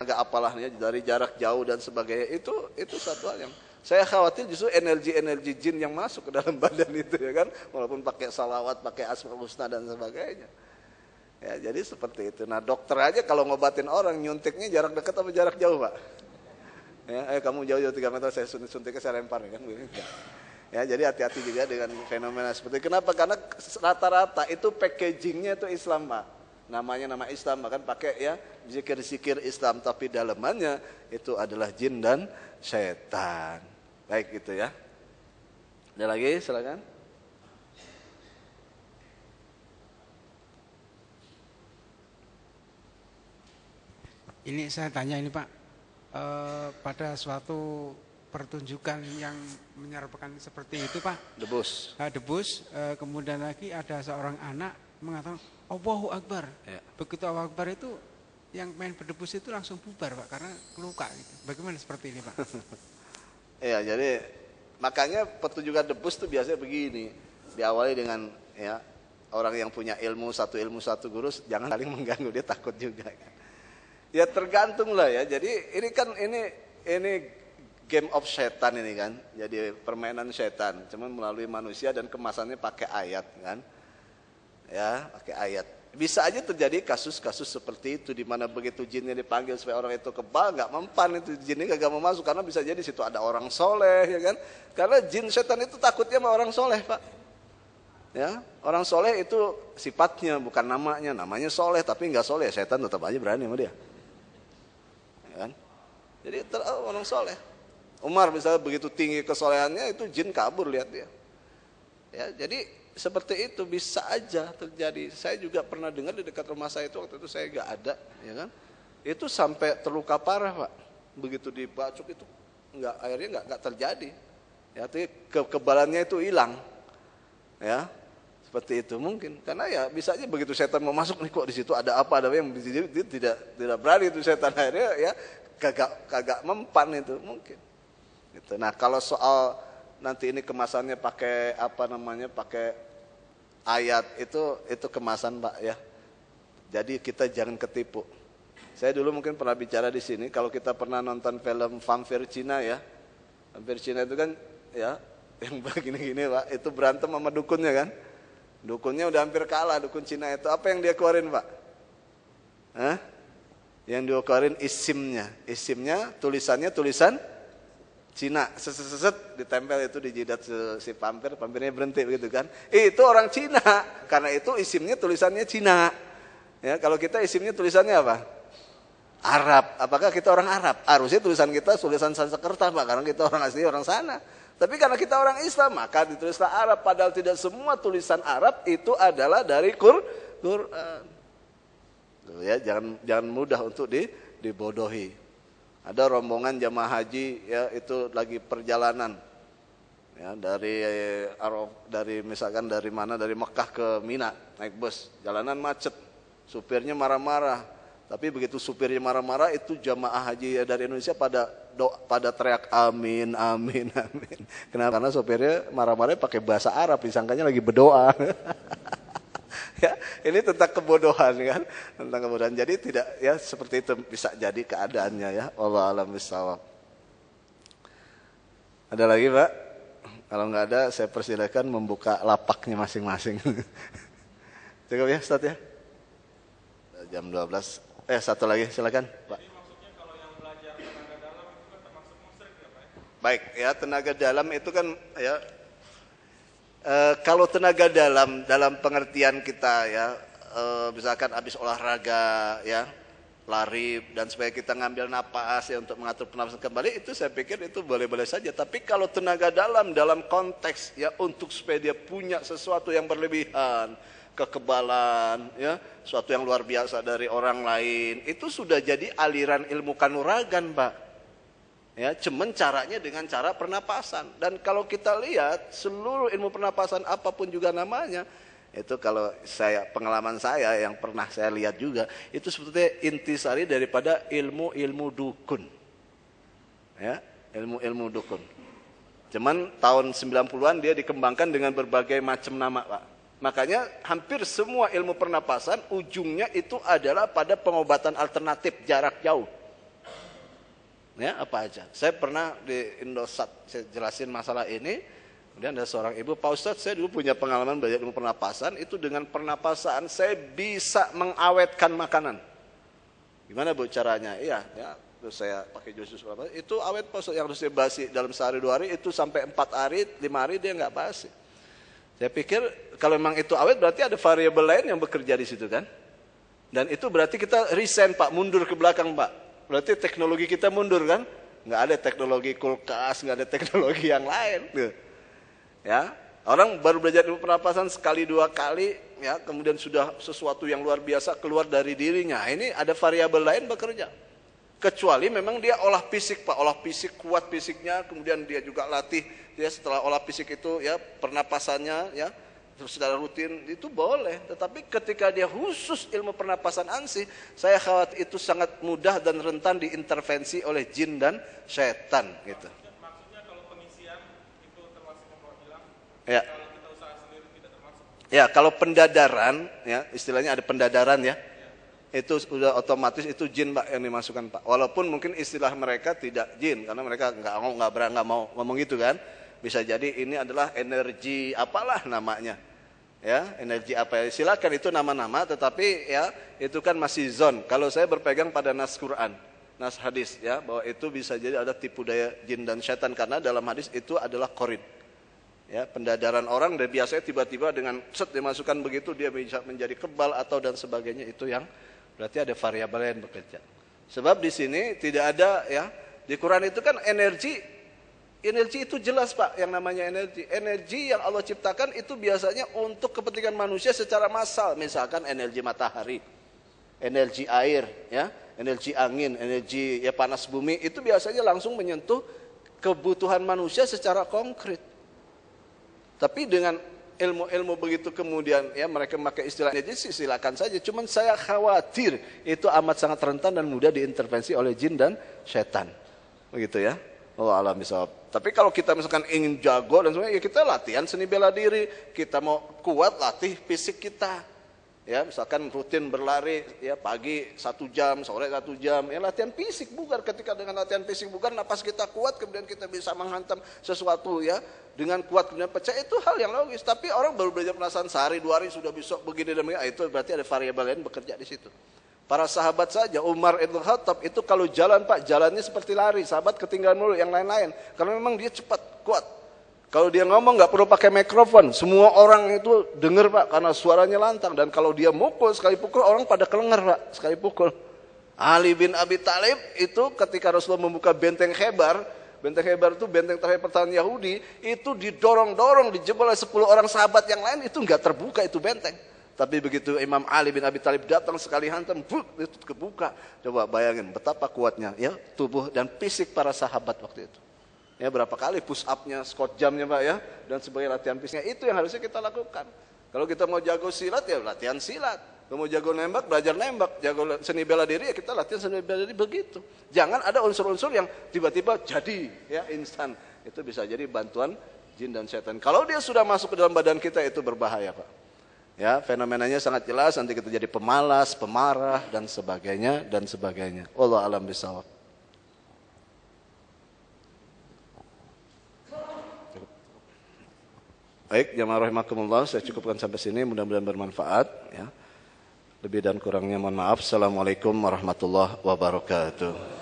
agak apalahnya dari jarak jauh dan sebagainya, itu satu hal yang saya khawatir justru energi jin yang masuk ke dalam badan itu ya kan, walaupun pakai salawat, pakai asmaul husna dan sebagainya. Ya, jadi seperti itu. Nah, dokter aja kalau ngobatin orang nyuntiknya jarak dekat atau jarak jauh, Pak? Ya, kamu jauh-jauh 3 meter saya suntiknya saya lempar ya kan. Ya, jadi hati-hati juga dengan fenomena seperti itu. Kenapa? Karena rata-rata itu packagingnya itu Islam, Pak. Namanya nama Islam, bahkan pakai ya zikir-zikir Islam, tapi dalamannya itu adalah jin dan setan. Baik itu ya. Ada lagi, silakan. Ini saya tanya ini Pak, pada suatu pertunjukan yang menyerupakan seperti itu Pak, Debus. Debus, kemudian lagi ada seorang anak mengatakan Allahu Akbar. Ya. Begitu Allahu Akbar itu yang main berdebus itu langsung bubar Pak karena luka gitu. Bagaimana seperti ini Pak? Ya, jadi makanya pertunjukan debus itu biasanya begini, diawali dengan ya orang yang punya ilmu satu guru, jangan saling mengganggu, dia takut juga kan. Ya tergantung lah ya. Jadi ini kan ini game of setan ini kan. Jadi permainan setan, cuman melalui manusia dan kemasannya pakai ayat kan. Ya, pakai ayat. Bisa aja terjadi kasus-kasus seperti itu di mana begitu jinnya dipanggil supaya orang itu kebal, nggak mempan itu jinnya kagak mau masuk karena bisa jadi situ ada orang soleh ya kan. Karena jin setan itu takutnya sama orang soleh, Pak. Ya, orang soleh itu sifatnya bukan namanya soleh tapi nggak soleh, setan tetap aja berani sama dia. Ya kan? Jadi orang soleh. Umar misalnya begitu tinggi kesolehannya itu jin kabur lihat dia. Ya, jadi seperti itu bisa aja terjadi. Saya juga pernah dengar di dekat rumah saya itu waktu itu saya nggak ada, ya kan? Itu sampai terluka parah Pak. Begitu dibacok itu akhirnya nggak terjadi. Ya, tapi kekebalannya itu hilang. Ya, seperti itu mungkin. Karena ya bisa aja begitu setan mau masuk nih kok di situ ada apa yang dia tidak berani itu setan akhirnya ya kagak mempan itu mungkin. Gitu. Nah kalau soal nanti ini kemasannya pakai pakai ayat itu kemasan Pak ya. Jadi kita jangan ketipu. Saya dulu mungkin pernah bicara di sini kalau kita pernah nonton film vampir Cina ya. Vampir Cina itu kan ya yang begini-gini Pak, itu berantem sama dukunnya kan. Dukunnya udah hampir kalah, dukun Cina itu. Apa yang dia keluarin Pak? Hah? Yang dia keluarin isimnya. Isimnya tulisannya tulisan Cina. Seset ditempel itu di jidat si vampirnya berhenti begitu kan. Itu orang Cina. Karena itu isimnya tulisannya Cina. Ya, kalau kita isimnya tulisannya apa? Arab. Apakah kita orang Arab? Harusnya tulisan kita tulisan Sanskerta Pak, karena kita orang asli orang sana. Tapi karena kita orang Islam, maka ditulislah Arab. Padahal tidak semua tulisan Arab itu adalah dari Quran. Ya, jangan mudah untuk dibodohi. Ada rombongan jamaah haji ya itu lagi perjalanan. Ya, dari misalkan dari Mekah ke Mina naik bus, jalanan macet. Supirnya marah-marah. Tapi begitu supirnya marah-marah itu jamaah haji dari Indonesia pada teriak amin amin amin. Kenapa? Karena supirnya marah-marah pakai bahasa Arab, disangkanya lagi berdoa. Ya, ini tentang kebodohan kan, tentang kebodohan. Jadi tidak ya seperti itu bisa jadi keadaannya ya. Wallahu a'lam bishawab. Ada lagi Pak? Kalau nggak ada saya persilakan membuka lapaknya masing-masing. Cukup ya Ustaz ya? Jam 12. Satu lagi silakan Pak. Jadi maksudnya kalau yang belajar tenaga dalam itu kan termasuk musyrik ya Pak? Baik ya, tenaga dalam itu kan ya kalau tenaga dalam pengertian kita ya misalkan habis olahraga ya lari dan supaya kita ngambil napas ya untuk mengatur pernapasan kembali, itu saya pikir itu boleh-boleh saja. Tapi kalau tenaga dalam konteks ya untuk supaya dia punya sesuatu yang berlebihan, kekebalan ya, suatu yang luar biasa dari orang lain, itu sudah jadi aliran ilmu kanuragan Pak. Ya, cuman caranya dengan cara pernapasan. Dan kalau kita lihat seluruh ilmu pernapasan apapun juga namanya, itu kalau pengalaman saya yang pernah saya lihat juga, itu sebetulnya intisari daripada ilmu dukun. Ya, ilmu dukun. Cuman tahun 90-an dia dikembangkan dengan berbagai macam nama, Pak. Makanya hampir semua ilmu pernapasan ujungnya itu adalah pada pengobatan alternatif jarak jauh. Ya, apa aja. Saya pernah di Indosat, saya jelasin masalah ini. Kemudian ada seorang ibu, Pak Ustadz, saya dulu punya pengalaman belajar ilmu pernapasan, itu dengan pernapasan saya bisa mengawetkan makanan. Gimana Bu caranya? Iya, ya, terus saya pakai jus itu awet Pak Ustadz, yang harusnya basi dalam sehari 2 hari, itu sampai 4 hari, 5 hari dia nggak basi. Saya pikir kalau memang itu awet berarti ada variabel lain yang bekerja di situ kan? Dan itu berarti kita resign Pak, mundur ke belakang Pak. Berarti teknologi kita mundur kan? Nggak ada teknologi kulkas, nggak ada teknologi yang lain. Ya, orang baru belajar ilmu pernapasan sekali 2 kali, ya, kemudian sudah sesuatu yang luar biasa keluar dari dirinya. Ini ada variabel lain bekerja. Kecuali memang dia olah fisik Pak, olah fisik kuat fisiknya, kemudian dia juga latih. Ya, setelah olah fisik itu ya pernapasannya ya secara rutin itu boleh, tetapi ketika dia khusus ilmu pernapasan ANSI, saya khawatir itu sangat mudah dan rentan diintervensi oleh jin dan setan gitu. Maksudnya kalau pengisian itu termasuk memperhilang, Ya. kalau kita usaha sendiri tidak termasuk. Ya, kalau pendadaran ya, istilahnya ada pendadaran ya. Itu sudah otomatis itu jin Pak yang dimasukkan Pak. Walaupun mungkin istilah mereka tidak jin karena mereka nggak mau ngomong gitu kan. Bisa jadi ini adalah energi apalah namanya. Ya, energi apa ya, silakan itu nama-nama, tetapi ya itu kan masih zon. Kalau saya berpegang pada nas Quran, nas hadis ya, bahwa itu bisa jadi ada tipu daya jin dan setan karena dalam hadis itu adalah qarin. Ya, pendadaran orang dan biasanya tiba-tiba dengan set dimasukkan begitu dia bisa menjadi kebal atau dan sebagainya, itu yang berarti ada variabel yang bekerja. Sebab di sini tidak ada ya, di Quran itu kan energi itu jelas Pak yang namanya energi. Energi yang Allah ciptakan itu biasanya untuk kepentingan manusia secara massal. Misalkan energi matahari, energi air, ya, energi angin, energi ya panas bumi, itu biasanya langsung menyentuh kebutuhan manusia secara konkret. Tapi dengan ilmu-ilmu begitu kemudian ya mereka memakai istilah energi, silakan saja. Cuman saya khawatir itu amat sangat rentan dan mudah diintervensi oleh jin dan setan. Begitu ya. Allah alam bisawab. Tapi kalau kita misalkan ingin jago dan sebagainya, ya kita latihan seni bela diri. Kita mau kuat, latih fisik kita. Ya, misalkan rutin berlari ya pagi 1 jam, sore 1 jam. Ya latihan fisik bugar. Ketika dengan latihan fisik bugar, napas kita kuat, kemudian kita bisa menghantam sesuatu ya dengan kuat kemudian pecah, itu hal yang logis. Tapi orang baru belajar pernapasan sehari 2 hari sudah bisa begini dan begini, itu berarti ada variabel lain bekerja di situ. Para sahabat saja, Umar ibn Khattab itu kalau jalan Pak, jalannya seperti lari. Sahabat ketinggalan mulu yang lain-lain. Karena memang dia cepat, kuat. Kalau dia ngomong nggak perlu pakai mikrofon. Semua orang itu dengar Pak, karena suaranya lantang. Dan kalau dia mukul, sekali pukul orang pada kelengar Pak, sekali pukul. Ali bin Abi Thalib itu ketika Rasulullah membuka benteng Khaybar itu benteng terakhir pertahanan Yahudi, itu didorong-dorong, dijebol oleh 10 orang sahabat yang lain, itu nggak terbuka itu benteng. Tapi begitu Imam Ali bin Abi Thalib datang sekali hantam, itu kebuka. Coba bayangin betapa kuatnya ya tubuh dan fisik para sahabat waktu itu. Ya berapa kali push up-nya, squat jam-nya Pak ya, dan sebagai latihan fisiknya, itu yang harusnya kita lakukan. Kalau kita mau jago silat ya latihan silat. Kalau mau jago nembak, belajar nembak. Jago seni bela diri ya kita latihan seni bela diri begitu. Jangan ada unsur-unsur yang tiba-tiba jadi ya instan. Itu bisa jadi bantuan jin dan setan. Kalau dia sudah masuk ke dalam badan kita itu berbahaya Pak. Ya, fenomenanya sangat jelas, nanti kita jadi pemalas, pemarah dan sebagainya. Allah alam bisawab. Baik, jamaah rahimakumullah, saya cukupkan sampai sini, mudah-mudahan bermanfaat ya. Lebih dan kurangnya mohon maaf. Assalamualaikum warahmatullahi wabarakatuh.